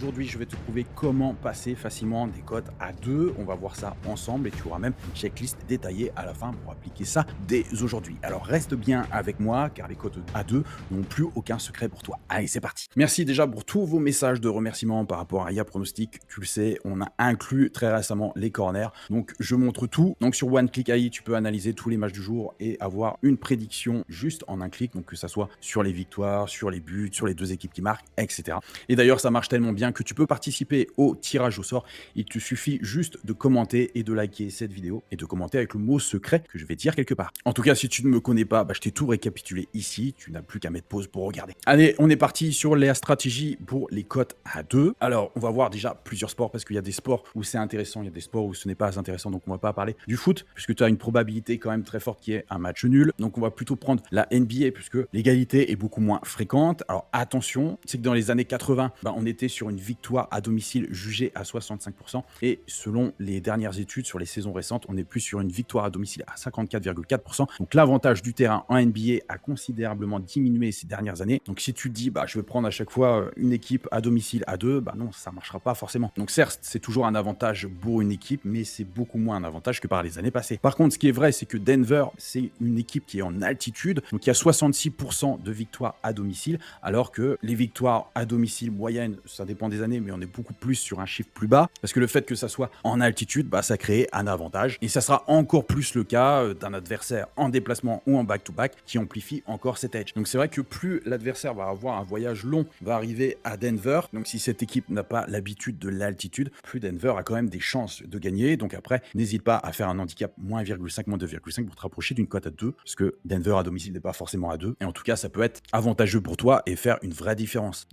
aujourd'hui, je vais te prouver comment passer facilement des cotes à 2. On va voir ça ensemble et tu auras même une checklist détaillée à la fin pour appliquer ça dès aujourd'hui. Alors reste bien avec moi car les cotes à 2 n'ont plus aucun secret pour toi. Allez, c'est parti. Merci déjà pour tous vos messages de remerciements par rapport à IA Pronostic. Tu le sais, on a inclus très récemment les corners. Donc je montre tout. Donc sur One Click AI, tu peux analyser tous les matchs du jour et avoir une prédiction juste en un clic. Donc que ça soit sur les victoires, sur les buts, sur les deux équipes qui marquent, etc. Et d'ailleurs, ça marche tellement bien que tu peux participer au tirage au sort. Il te suffit juste de commenter et de liker cette vidéo et de commenter avec le mot secret que je vais dire quelque part. En tout cas, si tu ne me connais pas, je t'ai tout récapitulé ici. Tu n'as plus qu'à mettre pause pour regarder. Allez, on est parti sur la stratégie pour les cotes à 2. Alors, on va voir déjà plusieurs sports parce qu'il y a des sports où c'est intéressant, il y a des sports où ce n'est pas intéressant. Donc, on va pas parler du foot puisque tu as une probabilité quand même très forte qui est un match nul. Donc, on va plutôt prendre la NBA puisque l'égalité est beaucoup moins fréquente. Alors, attention, c'est que dans les années 80, on était sur une victoire à domicile jugée à 65%. Et selon les dernières études sur les saisons récentes, on est plus sur une victoire à domicile à 54,4%. Donc l'avantage du terrain en NBA a considérablement diminué ces dernières années. Donc si tu te dis, je vais prendre à chaque fois une équipe à domicile à 2, non, ça ne marchera pas forcément. Donc certes, c'est toujours un avantage pour une équipe, mais c'est beaucoup moins un avantage que par les années passées. Par contre, ce qui est vrai, c'est que Denver, c'est une équipe qui est en altitude. Donc il y a 66% de victoires à domicile, alors que les victoires à domicile moyennes, ça dépend des années, mais on est beaucoup plus sur un chiffre plus bas, parce que le fait que ça soit en altitude, ça crée un avantage, et ça sera encore plus le cas d'un adversaire en déplacement ou en back-to-back qui amplifie encore cet edge. Donc c'est vrai que plus l'adversaire va avoir un voyage long, va arriver à Denver, donc si cette équipe n'a pas l'habitude de l'altitude, plus Denver a quand même des chances de gagner. Donc après, n'hésite pas à faire un handicap moins 1,5, moins 2,5 pour te rapprocher d'une cote à 2, parce que Denver à domicile n'est pas forcément à 2, et en tout cas ça peut être avantageux pour toi et faire une vraie différence.